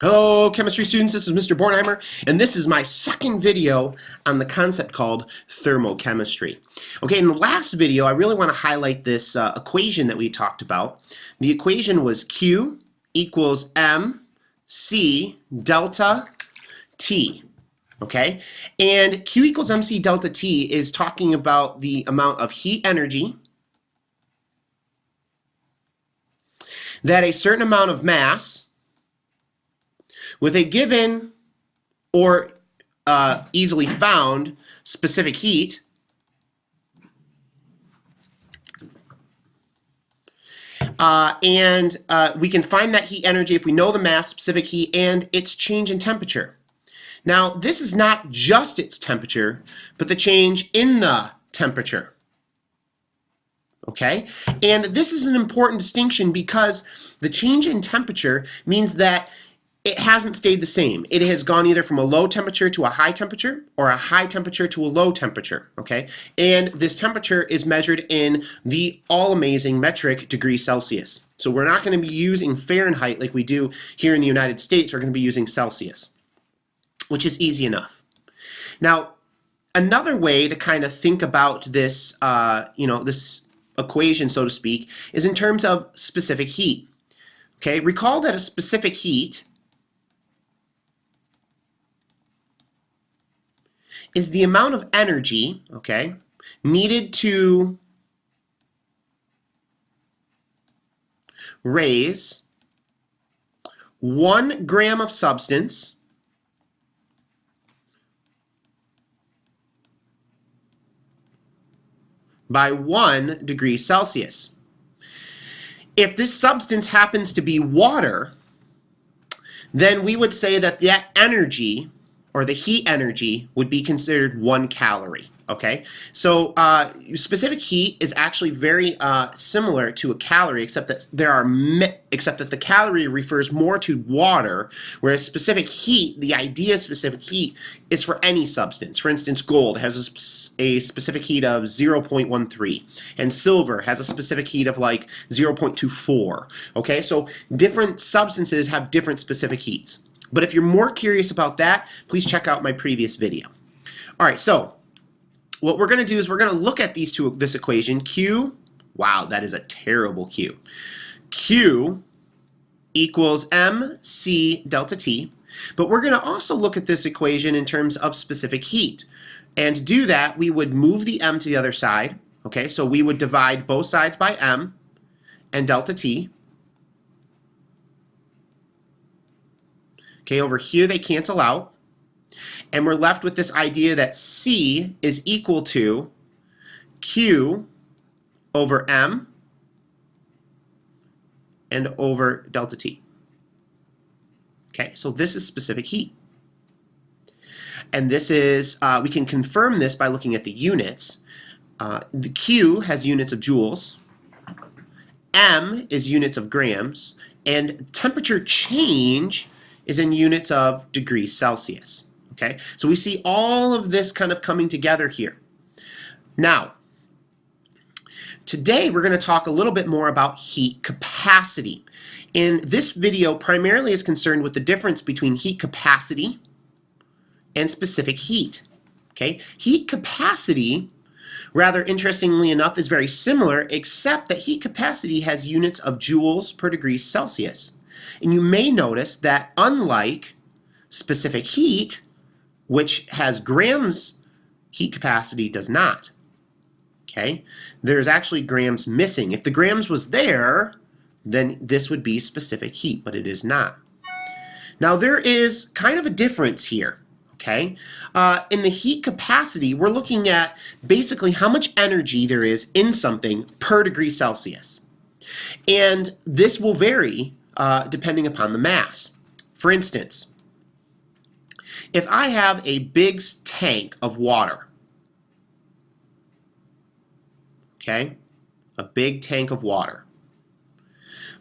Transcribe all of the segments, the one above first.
Hello, chemistry students. This is Mr. Bornheimer, and this is my second video on the concept called thermochemistry. Okay, in the last video, I really want to highlight this equation that we talked about. The equation was Q equals mc delta T. Okay, and Q equals mc delta T is talking about the amount of heat energy that a certain amount of mass with a given or easily found specific heat we can find that heat energy if we know the mass, specific heat, and its change in temperature. Now, this is not just its temperature, but the change in the temperature. Okay? And this is an important distinction because the change in temperature means that it hasn't stayed the same. It has gone either from a low temperature to a high temperature or a high temperature to a low temperature, okay? And this temperature is measured in the all-amazing metric degrees Celsius. So we're not going to be using Fahrenheit like we do here in the United States. We're going to be using Celsius, which is easy enough. Now, another way to kind of think about this, this equation, so to speak, is in terms of specific heat. Okay, recall that a specific heat is the amount of energy, okay, needed to raise 1 gram of substance by 1 degree Celsius. If this substance happens to be water, then we would say that that energy, or the heat energy, would be considered 1 calorie. Okay, so specific heat is actually very similar to a calorie, except that the calorie refers more to water, whereas specific heat, the idea of specific heat, is for any substance. For instance, gold has a specific heat of 0.13, and silver has a specific heat of like 0.24. Okay, so different substances have different specific heats. But if you're more curious about that, please check out my previous video. All right, so what we're going to do is we're going to look at this equation. Q, wow, that is a terrible Q. Q equals mc delta T. But we're going to also look at this equation in terms of specific heat. And to do that, we would move the m to the other side. Okay, so we would divide both sides by m and delta T. Okay, over here they cancel out. And we're left with this idea that C is equal to Q over M and over delta T. Okay, so this is specific heat. And this is, we can confirm this by looking at the units. The Q has units of joules, M is units of grams, and temperature change is in units of degrees Celsius. Okay, so we see all of this kind of coming together here. Now, today we're going to talk a little bit more about heat capacity. And this video primarily is concerned with the difference between heat capacity and specific heat. Okay, heat capacity, rather interestingly enough, is very similar, except that heat capacity has units of joules per degree Celsius. And you may notice that unlike specific heat, which has grams, heat capacity does not. Okay, there's actually grams missing. If the grams was there, then this would be specific heat, but it is not. Now there is kind of a difference here. Okay, in the heat capacity, we're looking at basically how much energy there is in something per degree Celsius, and this will vary depending upon the mass. For instance, if I have a big tank of water, okay, a big tank of water,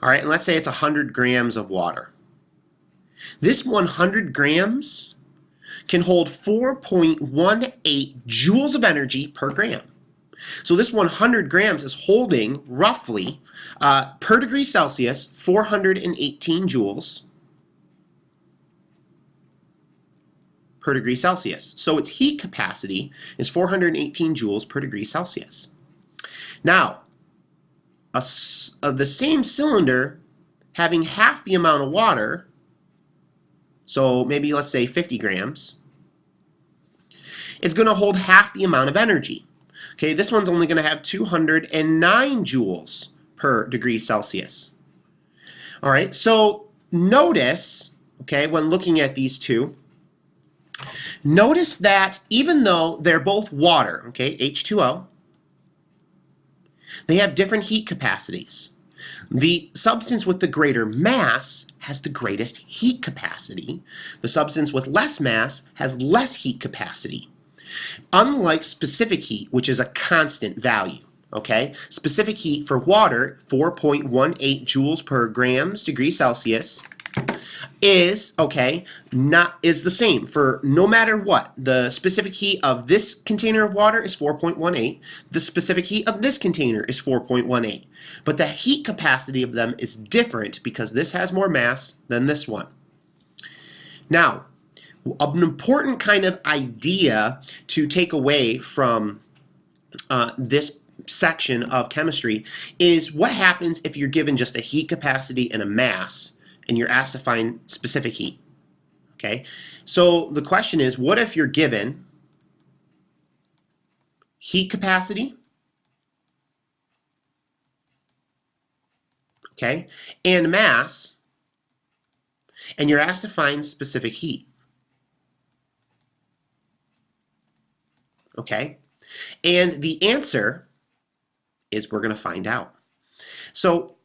all right, and let's say it's 100 grams of water. This 100 grams can hold 4.18 joules of energy per gram. So this 100 grams is holding roughly, per degree Celsius, 418 joules per degree Celsius. So its heat capacity is 418 joules per degree Celsius. Now, the same cylinder having half the amount of water, so maybe let's say 50 grams, it's going to hold half the amount of energy. Okay, this one's only going to have 209 joules per degree Celsius. All right, so notice, okay, when looking at these two, notice that even though they're both water, okay, H2O, they have different heat capacities. The substance with the greater mass has the greatest heat capacity. The substance with less mass has less heat capacity. Unlike specific heat, which is a constant value, okay? Specific heat for water, 4.18 joules per grams degree Celsius, is, okay, is the same for no matter what. The specific heat of this container of water is 4.18. The specific heat of this container is 4.18. But the heat capacity of them is different because this has more mass than this one. Now, an important kind of idea to take away from this section of chemistry is what happens if you're given just a heat capacity and a mass and you're asked to find specific heat. Okay, so the question is, what if you're given heat capacity, okay, and mass, and you're asked to find specific heat? Okay, and the answer is we're going to find out. So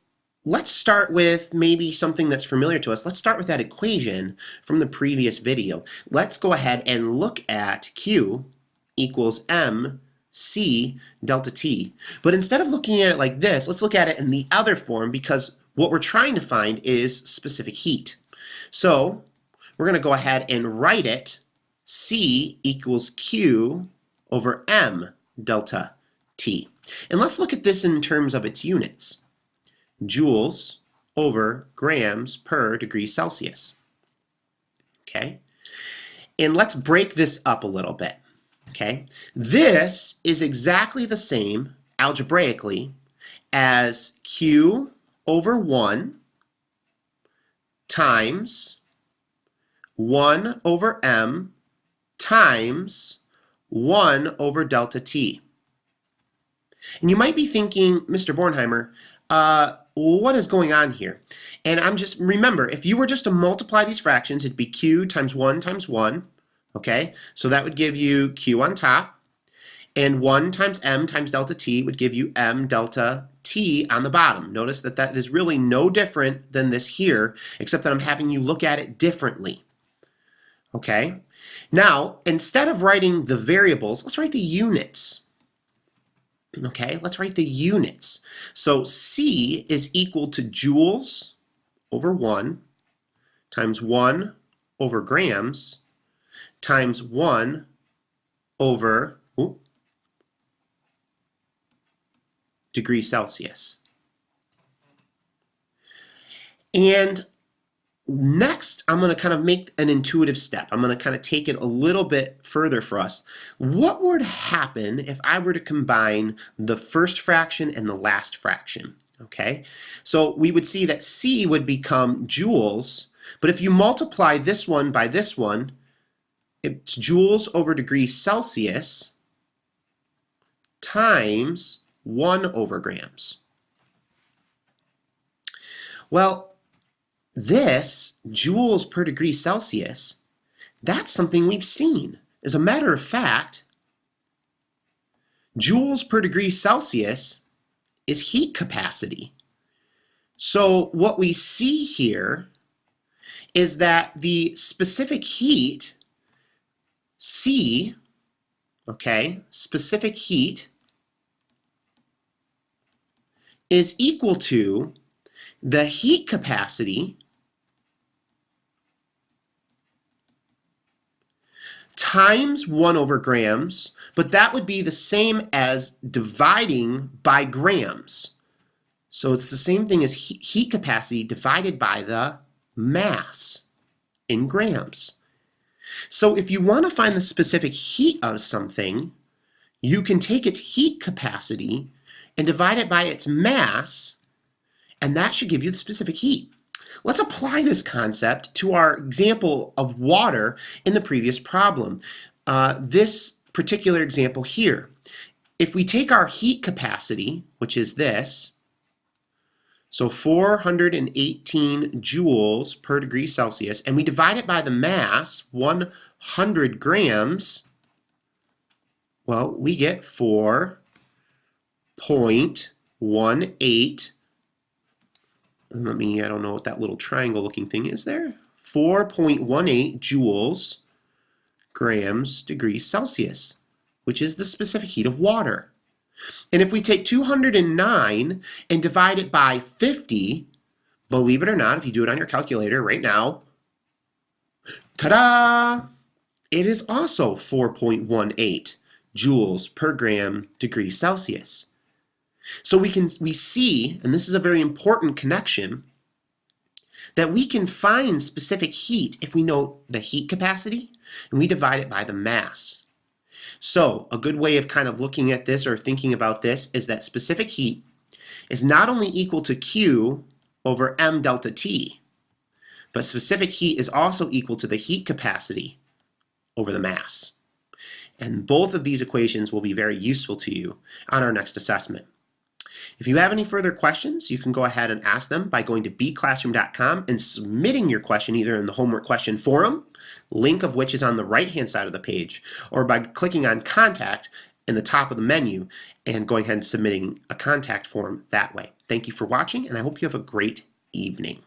let's start with maybe something that's familiar to us. Let's start with that equation from the previous video. Let's go ahead and look at Q equals mc delta T. But instead of looking at it like this, let's look at it in the other form, because what we're trying to find is specific heat. So we're going to go ahead and write it C equals Q over m delta T. And let's look at this in terms of its units. Joules over grams per degree Celsius. Okay? And let's break this up a little bit. Okay? This is exactly the same algebraically as Q over 1 times 1 over m times 1 over delta T. And you might be thinking, Mr. Bornheimer, what is going on here? And remember, if you were just to multiply these fractions, it'd be Q times 1, okay? So that would give you Q on top, and 1 times m times delta T would give you m delta T on the bottom. Notice that that is really no different than this here, except that I'm having you look at it differently. Okay? Now, instead of writing the variables, let's write the units. Okay, let's write the units. So C is equal to joules over 1 times 1 over grams times 1 over degrees Celsius. And next, I'm going to kind of make an intuitive step. I'm going to kind of take it a little bit further for us. What would happen if I were to combine the first fraction and the last fraction? Okay, so we would see that C would become joules, but if you multiply this one by this one, it's joules over degrees Celsius times 1 over grams. Well, this joules per degree Celsius, that's something we've seen. As a matter of fact, joules per degree Celsius is heat capacity. So what we see here is that the specific heat, C, okay, specific heat is equal to the heat capacity times 1 over grams, but that would be the same as dividing by grams. So it's the same thing as heat capacity divided by the mass in grams. So if you want to find the specific heat of something, you can take its heat capacity and divide it by its mass, and that should give you the specific heat. Let's apply this concept to our example of water in the previous problem. This particular example here. If we take our heat capacity, which is this, so 418 joules per degree Celsius, and we divide it by the mass, 100 grams, well, we get 4.18. I don't know what that little triangle looking thing is there. 4.18 joules grams degrees Celsius, which is the specific heat of water. And if we take 209 and divide it by 50, believe it or not, if you do it on your calculator right now, ta-da! It is also 4.18 joules per gram degrees Celsius. So we see, and this is a very important connection, that we can find specific heat if we know the heat capacity and we divide it by the mass. So a good way of kind of looking at this or thinking about this is that specific heat is not only equal to Q over m delta T, but specific heat is also equal to the heat capacity over the mass. And both of these equations will be very useful to you on our next assessment. If you have any further questions, you can go ahead and ask them by going to bclassroom.com and submitting your question either in the homework question forum, link of which is on the right-hand side of the page, or by clicking on Contact in the top of the menu and going ahead and submitting a contact form that way. Thank you for watching, and I hope you have a great evening.